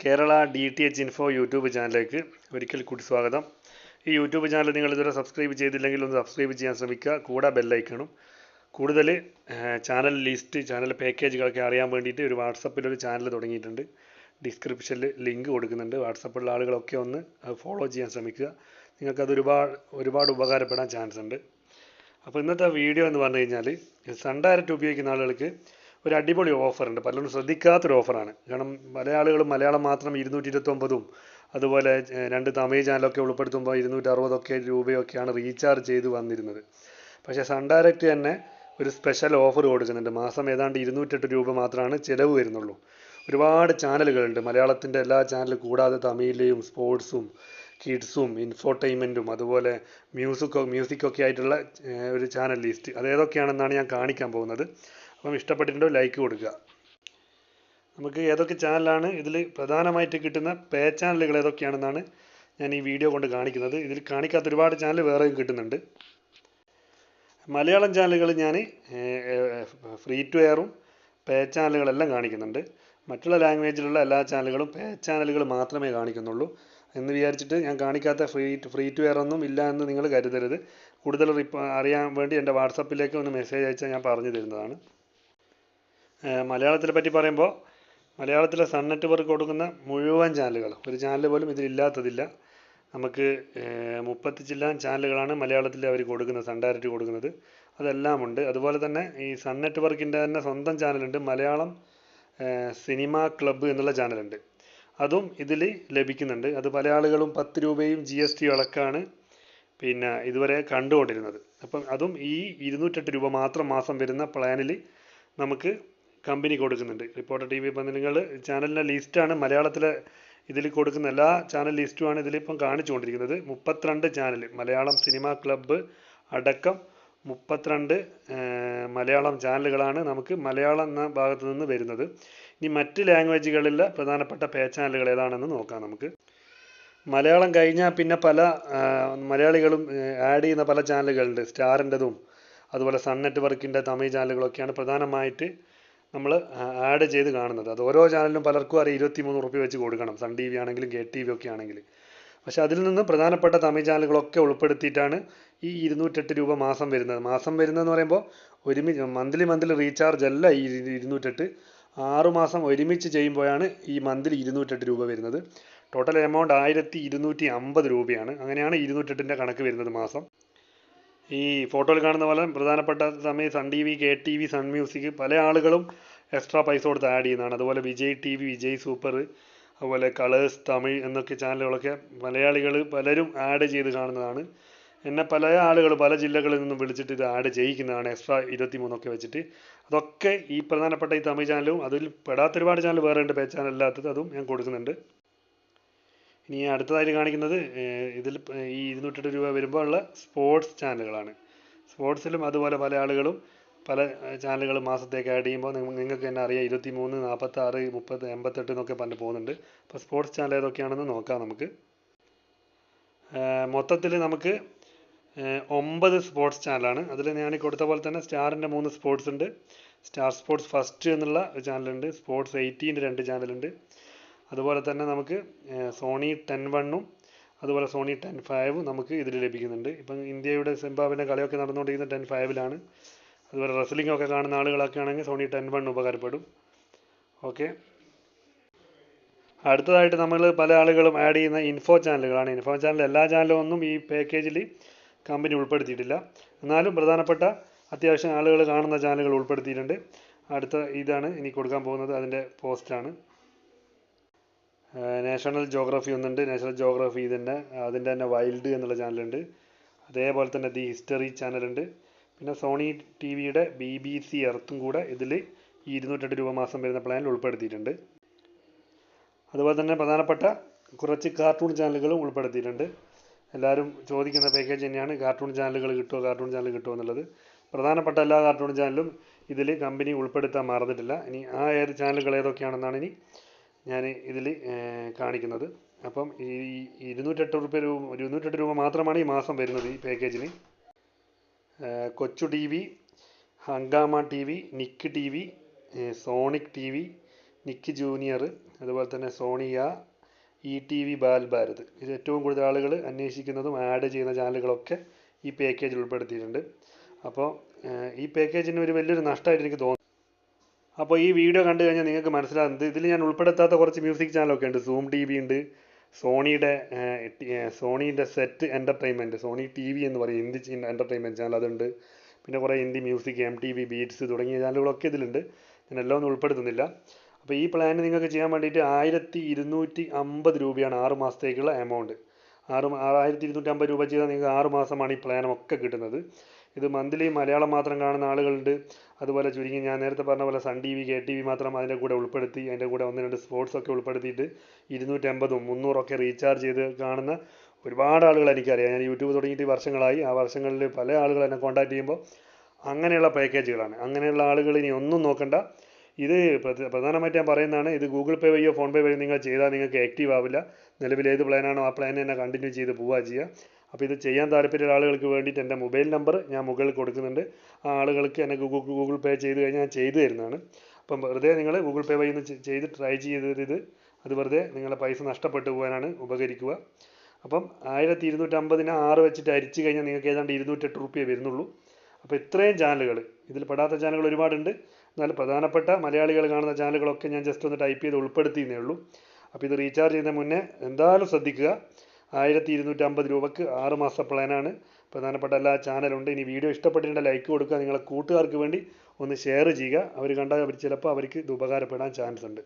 Kerala DTH info YouTube ചാനലിലേക്ക് ഒരിക്കൽ കൂടി സ്വാഗതം. ഈ യൂട്യൂബ് ചാനൽ നിങ്ങൾ ഇതുവരെ സബ്സ്ക്രൈബ് ചെയ്തില്ലെങ്കിൽ ഒന്ന് സബ്സ്ക്രൈബ് ചെയ്യാൻ ശ്രമിക്കുക. കൂടെ ബെല്ലൈക്കണം. കൂടുതൽ ചാനൽ ലിസ്റ്റ്, ചാനൽ പാക്കേജുകളൊക്കെ അറിയാൻ വേണ്ടിയിട്ട് ഒരു വാട്സപ്പിലൊരു ചാനൽ തുടങ്ങിയിട്ടുണ്ട്. ഡിസ്ക്രിപ്ഷനിൽ ലിങ്ക് കൊടുക്കുന്നുണ്ട്. വാട്സപ്പിലുള്ള ആളുകളൊക്കെ ഒന്ന് ഫോളോ ചെയ്യാൻ ശ്രമിക്കുക. നിങ്ങൾക്കത് ഒരുപാട് ഉപകാരപ്പെടാൻ ചാൻസ് ഉണ്ട്. അപ്പോൾ ഇന്നത്തെ വീഡിയോ എന്ന് പറഞ്ഞു കഴിഞ്ഞാൽ സൺ ഡയറക്റ്റ് ഉപയോഗിക്കുന്ന ആളുകൾക്ക് ഒരു അടിപൊളി ഓഫറുണ്ട്. പലരും ശ്രദ്ധിക്കാത്തൊരു ഓഫറാണ്. കാരണം പല ആളുകളും മലയാളം മാത്രം 229 അതുപോലെ 2 തമിഴ് ചാനലൊക്കെ ഉൾപ്പെടുത്തുമ്പോൾ 260 രൂപയൊക്കെയാണ് റീചാർജ് ചെയ്ത് വന്നിരുന്നത്. പക്ഷേ സൺ ഡയറക്റ്റ് തന്നെ ഒരു സ്പെഷ്യൽ ഓഫർ കൊടുക്കുന്നുണ്ട്. മാസം ഏതാണ്ട് 208 രൂപ മാത്രമാണ് ചിലവ് വരുന്നുള്ളൂ. ഒരുപാട് ചാനലുകളുണ്ട്. മലയാളത്തിൻ്റെ എല്ലാ ചാനലും കൂടാതെ തമിഴിലെയും സ്പോർട്സും കിഡ്സും ഇൻഫോർടൈൻമെൻറ്റും അതുപോലെ മ്യൂസിക്കൊക്കെ ആയിട്ടുള്ള ഒരു ചാനൽ ലിസ്റ്റ് അതേതൊക്കെയാണെന്നാണ് ഞാൻ കാണിക്കാൻ പോകുന്നത്. അപ്പം ഇഷ്ടപ്പെട്ടിട്ടുണ്ടോ ലൈക്ക് കൊടുക്കുക. നമുക്ക് ഏതൊക്കെ ചാനലാണ് ഇതിൽ പ്രധാനമായിട്ട് കിട്ടുന്ന പേ ചാനലുകൾ ഏതൊക്കെയാണെന്നാണ് ഞാൻ ഈ വീഡിയോ കൊണ്ട് കാണിക്കുന്നത്. ഇതിൽ കാണിക്കാത്ത ഒരുപാട് ചാനൽ വേറെയും കിട്ടുന്നുണ്ട്. മലയാളം ചാനലുകൾ ഞാൻ ഫ്രീ ടു എയറും പേ ചാനലുകളെല്ലാം കാണിക്കുന്നുണ്ട്. മറ്റുള്ള ലാംഗ്വേജിലുള്ള എല്ലാ ചാനലുകളും പേ ചാനലുകൾ മാത്രമേ കാണിക്കുന്നുള്ളൂ എന്ന് വിചാരിച്ചിട്ട് ഞാൻ കാണിക്കാത്ത ഫ്രീ ടു എയർ ഒന്നും ഇല്ല എന്ന് നിങ്ങൾ കരുതരുത്. കൂടുതൽ അറിയാൻ വേണ്ടി എൻ്റെ വാട്സപ്പിലേക്ക് ഒന്ന് മെസ്സേജ് അയച്ചാൽ ഞാൻ പറഞ്ഞു തരുന്നതാണ്. മലയാളത്തിനെ പറ്റി പറയുമ്പോൾ മലയാളത്തിലെ സൺ നെറ്റ്വർക്ക് കൊടുക്കുന്ന മുഴുവൻ ചാനലുകളും, ഒരു ചാനൽ പോലും ഇതിലില്ലാത്തതില്ല. നമുക്ക് 30 ചില്ലാൻ ചാനലുകളാണ് മലയാളത്തിൽ അവർ കൊടുക്കുന്നത്, സൺ ഡയറക്റ്റ് കൊടുക്കുന്നത്. അതെല്ലാം ഉണ്ട്. അതുപോലെ തന്നെ ഈ സൺ നെറ്റ്വർക്കിൻ്റെ തന്നെ സ്വന്തം ചാനലുണ്ട്, മലയാളം സിനിമ ക്ലബ്ബ് എന്നുള്ള ചാനലുണ്ട്. അതും ഇതിൽ ലഭിക്കുന്നുണ്ട്. അത് പല ആളുകളും 10 രൂപയും GST അടക്കമാണ് പിന്നെ ഇതുവരെ കണ്ടുകൊണ്ടിരുന്നത്. അപ്പം അതും ഈ 208 രൂപ മാത്രം മാസം വരുന്ന പ്ലാനിൽ നമുക്ക് കമ്പനി കൊടുക്കുന്നുണ്ട്. റിപ്പോർട്ടർ TV ഇപ്പം നിങ്ങൾ ചാനലിൻ്റെ ലിസ്റ്റാണ് മലയാളത്തിലെ ഇതിൽ കൊടുക്കുന്ന എല്ലാ ചാനൽ ലിസ്റ്റുമാണ് ഇതിലിപ്പം കാണിച്ചുകൊണ്ടിരിക്കുന്നത്. 32 ചാനൽ മലയാളം സിനിമ ക്ലബ്ബ് അടക്കം 32 മലയാളം ചാനലുകളാണ് നമുക്ക് മലയാളം എന്ന ഭാഗത്ത് നിന്ന് വരുന്നത്. ഇനി മറ്റ് ലാംഗ്വേജുകളിലെ പ്രധാനപ്പെട്ട പേ ചാനലുകൾ ഏതാണെന്ന് നോക്കാം നമുക്ക്. മലയാളം കഴിഞ്ഞാൽ പിന്നെ പല മലയാളികളും ആഡ് ചെയ്യുന്ന പല ചാനലുകളുണ്ട്. സ്റ്റാറിൻ്റെതും അതുപോലെ സൺ നെറ്റ്വർക്കിൻ്റെ തമിഴ് ചാനലുകളൊക്കെയാണ് പ്രധാനമായിട്ട് നമ്മൾ ആഡ് ചെയ്ത് കാണുന്നത്. അത് ഓരോ ചാനലിനും പലർക്കും അറിയാം 23 റുപ്യ വെച്ച് കൊടുക്കണം, സൺ TV ആണെങ്കിലും KTV ഒക്കെ ആണെങ്കിൽ. പക്ഷേ അതിൽ നിന്ന് പ്രധാനപ്പെട്ട തമിഴ് ചാനലുകളൊക്കെ ഉൾപ്പെടുത്തിയിട്ടാണ് ഈ 208 രൂപ മാസം വരുന്നത്. മാസം വരുന്നതെന്ന് പറയുമ്പോൾ മന്ത്ലി റീചാർജ് അല്ല ഈ 208. 6 മാസം ഒരുമിച്ച് ചെയ്യുമ്പോഴാണ് ഈ മന്ത്ലി 208 രൂപ വരുന്നത്. ടോട്ടൽ എമൗണ്ട് 1250 രൂപയാണ്. അങ്ങനെയാണ് 208ൻ്റെ കണക്ക് വരുന്നത് മാസം. ഈ ഫോട്ടോയിൽ കാണുന്ന പോലെ പ്രധാനപ്പെട്ട Tamil Sun TV, KTV, Sun music പല ആളുകളും എക്സ്ട്രാ പൈസ കൊടുത്ത് ആഡ് ചെയ്യുന്നതാണ്. അതുപോലെ വിജയ് TV, വിജയ് സൂപ്പർ, അതുപോലെ കളേഴ്സ് തമിഴ് എന്നൊക്കെ ചാനലുകളൊക്കെ മലയാളികൾ പലരും ആഡ് ചെയ്ത് കാണുന്നതാണ്. എന്നെ പല ആളുകൾ പല ജില്ലകളിൽ നിന്നും വിളിച്ചിട്ട് ഇത് ആഡ് ചെയ്യിക്കുന്നതാണ് എക്സ്ട്രാ 23 വെച്ചിട്ട്. അതൊക്കെ ഈ പ്രധാനപ്പെട്ട ഈ തമിഴ് ചാനലും അതിൽ പെടാത്ത ഒരുപാട് ചാനൽ വേറെ ഉണ്ട് പേ ചാനൽ അല്ലാത്തത്, അതും ഞാൻ കൊടുക്കുന്നുണ്ട്. ഇനി അടുത്തതായിട്ട് കാണിക്കുന്നത് ഇതിൽ ഈ 208 രൂപ വരുമ്പോൾ ഉള്ള സ്പോർട്സ് ചാനലുകളാണ്. സ്പോർട്സിലും അതുപോലെ പല ആളുകളും പല ചാനലുകൾ മാസത്തേക്ക് ആഡ് ചെയ്യുമ്പോൾ നിങ്ങൾക്ക് തന്നെ അറിയാം 23, 46, 30, 88 എന്നൊക്കെ പറഞ്ഞ് പോകുന്നുണ്ട്. അപ്പോൾ സ്പോർട്സ് ചാനൽ ഏതൊക്കെയാണെന്ന് നോക്കാം നമുക്ക്. മൊത്തത്തിൽ നമുക്ക് 9 സ്പോർട്സ് ചാനലാണ്. അതിൽ ഞാൻ കൊടുത്ത പോലെ തന്നെ സ്റ്റാറിൻ്റെ 3 സ്പോർട്സ് ഉണ്ട്. സ്റ്റാർ സ്പോർട്സ് ഫസ്റ്റ് എന്നുള്ള ചാനലുണ്ട്. സ്പോർട്സ് 18 2 ചാനലുണ്ട്. അതുപോലെ തന്നെ നമുക്ക് സോണി 10-1 അതുപോലെ സോണി 10-5 നമുക്ക് ഇതിൽ ലഭിക്കുന്നുണ്ട്. ഇപ്പം ഇന്ത്യയുടെ സിംബാബ്വേൻ്റെ കളിയൊക്കെ നടന്നുകൊണ്ടിരിക്കുന്ന 10-5 അതുപോലെ റെസ്ലിംഗ് ഒക്കെ കാണുന്ന ആളുകളൊക്കെ ആണെങ്കിൽ സോണി 10-1 ഉപകാരപ്പെടും. ഓക്കെ, അടുത്തതായിട്ട് നമ്മൾ പല ആളുകളും ആഡ് ചെയ്യുന്ന ഇൻഫോ ചാനലുകളാണ്. ഇൻഫോ ചാനൽ എല്ലാ ചാനലും ഒന്നും ഈ പാക്കേജിൽ കമ്പനി ഉൾപ്പെടുത്തിയിട്ടില്ല. എന്നാലും പ്രധാനപ്പെട്ട അത്യാവശ്യം ആളുകൾ കാണുന്ന ചാനലുകൾ ഉൾപ്പെടുത്തിയിട്ടുണ്ട്. അടുത്ത ഇതാണ് ഇനി കൊടുക്കാൻ പോകുന്നത്, അതിൻ്റെ പോസ്റ്റാണ്. നാഷണൽ ജോഗ്രഫി ഒന്നുണ്ട്. നാഷണൽ ജോഗ്രഫി അതിൻ്റെ തന്നെ വൈൽഡ് എന്നുള്ള ചാനലുണ്ട്. അതേപോലെ തന്നെ ദി ഹിസ്റ്ററി ചാനലുണ്ട്. പിന്നെ സോണി TVയുടെ BBC എർത്തും കൂടെ ഇതിൽ ഈ 208 രൂപ മാസം വരുന്ന പ്ലാനിൽ ഉൾപ്പെടുത്തിയിട്ടുണ്ട്. അതുപോലെ തന്നെ പ്രധാനപ്പെട്ട കുറച്ച് കാർട്ടൂൺ ചാനലുകളും ഉൾപ്പെടുത്തിയിട്ടുണ്ട്. എല്ലാവരും ചോദിക്കുന്ന പാക്കേജ് തന്നെയാണ്, കാർട്ടൂൺ ചാനൽ കിട്ടുമോ എന്നുള്ളത്. പ്രധാനപ്പെട്ട എല്ലാ കാർട്ടൂൺ ചാനലും ഇതിൽ കമ്പനി ഉൾപ്പെടുത്താൻ മറന്നിട്ടില്ല. ഇനി ആ ചാനലുകൾ ഏതൊക്കെയാണെന്നാണ് ഇനി ഞാൻ ഇതിൽ കാണിക്കുന്നത്. അപ്പം ഈ 208 രൂപ മാത്രമാണ് ഈ മാസം വരുന്നത് ഈ പാക്കേജിന്. കൊച്ചു TV, ഹങ്കാമ TV, നിക്ക് TV, sonic TV, Nikki junior, അതുപോലെ തന്നെ സോണിയ, ETV ബാൽഭാരത്. ഇത് ഏറ്റവും കൂടുതൽ ആളുകൾ അന്വേഷിക്കുന്നതും ആഡ് ചെയ്യുന്ന ചാനലുകളൊക്കെ ഈ പാക്കേജിൽ ഉൾപ്പെടുത്തിയിട്ടുണ്ട്. അപ്പോൾ ഈ പാക്കേജിന് ഒരു വലിയൊരു നഷ്ടമായിട്ട് എനിക്ക് തോന്നുന്നു. അപ്പോൾ ഈ വീഡിയോ കണ്ടു കഴിഞ്ഞാൽ നിങ്ങൾക്ക് മനസ്സിലാകുന്നത് ഇതിൽ ഞാൻ ഉൾപ്പെടുത്താത്ത കുറച്ച് മ്യൂസിക് ചാനലൊക്കെ ഉണ്ട്. സൂം TV ഉണ്ട്, സോണീൻ്റെ സെറ്റ് എൻ്റർടൈൻമെൻറ്റ്, സോണി TV എന്ന് പറയും, ഹിന്ദി എൻ്റർടൈൻമെൻറ്റ് ചാനൽ അതുണ്ട്. പിന്നെ കുറേ ഹിന്ദി മ്യൂസിക്, MTV ബീറ്റ്സ് തുടങ്ങിയ ചാനലുകളൊക്കെ ഇതിലുണ്ട്. ഞാൻ എല്ലാം ഒന്നും ഉൾപ്പെടുത്തുന്നില്ല. അപ്പോൾ ഈ പ്ലാൻ നിങ്ങൾക്ക് ചെയ്യാൻ വേണ്ടിയിട്ട് 1250 രൂപയാണ് 6 മാസത്തേക്കുള്ള എമൗണ്ട്. 1250 രൂപ ചെയ്താൽ നിങ്ങൾക്ക് 6 മാസമാണ് ഈ പ്ലാനൊക്കെ കിട്ടുന്നത്. ഇത് മന്ത്ലി മലയാളം മാത്രം കാണുന്ന ആളുകളുണ്ട്. അതുപോലെ ചുരുങ്ങി ഞാൻ നേരത്തെ പറഞ്ഞ പോലെ സൺ TV, KTV മാത്രം അതിൻ്റെ കൂടെ ഉൾപ്പെടുത്തി, അതിൻ്റെ കൂടെ 1-2 സ്പോർട്സൊക്കെ ഉൾപ്പെടുത്തിയിട്ട് 250, 300 റീചാർജ് ചെയ്ത് കാണുന്ന ഒരുപാട് ആളുകൾ എനിക്കറിയാം. ഞാൻ യൂട്യൂബ് തുടങ്ങിയിട്ട് വർഷങ്ങളായി. ആ വർഷങ്ങളിൽ പല ആളുകൾ എന്നെ കോൺടാക്ട് ചെയ്യുമ്പോൾ അങ്ങനെയുള്ള പാക്കേജുകളാണ്. അങ്ങനെയുള്ള ആളുകൾ ഇനി ഒന്നും നോക്കണ്ട. ഇത് പ്രധാനമായിട്ട് ഞാൻ പറയുന്നതാണ്, ഇത് ഗൂഗിൾ പേ വഴിയോ ഫോൺ പേ വഴിയോ നിങ്ങൾ ചെയ്താൽ നിങ്ങൾക്ക് ആക്റ്റീവ് ആവില്ല. നിലവിൽ ഏത് പ്ലാനാണോ ആ പ്ലാൻ തന്നെ കണ്ടിന്യൂ ചെയ്ത് പോവുക ചെയ്യുക. അപ്പോൾ ഇത് ചെയ്യാൻ താല്പര്യമുള്ള ആളുകൾക്ക് വേണ്ടിയിട്ട് എൻ്റെ മൊബൈൽ നമ്പർ ഞാൻ മുകളിൽ കൊടുക്കുന്നുണ്ട്. ആ ആളുകൾക്ക് എന്നെ ഗൂഗിൾ പേ ചെയ്ത് കഴിഞ്ഞാൽ ഞാൻ ചെയ്തു തരുന്നതാണ്. അപ്പം വെറുതെ നിങ്ങൾ ഗൂഗിൾ പേ വഴി ഒന്ന് ചെയ്ത് ട്രൈ ചെയ്തത് അത് വെറുതെ നിങ്ങളുടെ പൈസ നഷ്ടപ്പെട്ടു പോകാനാണ് ഉപകരിക്കുക. അപ്പം 1250 6 വെച്ചിട്ട് അരിച്ച് കഴിഞ്ഞാൽ നിങ്ങൾക്ക് ഏതാണ്ട് 208 രൂപയെ വരുന്നുള്ളൂ. അപ്പോൾ ഇത്രയും ചാനലുകൾ, ഇതിൽ പെടാത്ത ചാനലുകൾ ഒരുപാടുണ്ട്. എന്നാൽ പ്രധാനപ്പെട്ട മലയാളികൾ കാണുന്ന ചാനലുകളൊക്കെ ഞാൻ ജസ്റ്റ് ഒന്ന് ടൈപ്പ് ചെയ്ത് ഉൾപ്പെടുത്തിയെന്നേ ഉള്ളൂ. അപ്പോൾ ഇത് റീചാർജ് ചെയ്യുന്ന മുന്നേ എന്തായാലും ശ്രദ്ധിക്കുക. 1250 രൂപക്ക് 6 മാസ പ്ലാനാണ്. പ്രധാനപ്പെട്ട എല്ലാ ചാനലുണ്ട്. ഇനി വീഡിയോ ഇഷ്ടപ്പെട്ടിട്ടുണ്ടെങ്കിൽ ലൈക്ക് കൊടുക്കുക. നിങ്ങളെ കൂട്ടുകാർക്ക് വേണ്ടി ഒന്ന് ഷെയർ ചെയ്യുക. അവർ കണ്ടാൽ ചിലപ്പോൾ അവർക്ക് ഇത് ഉപകാരപ്പെടാൻ ചാൻസ് ഉണ്ട്.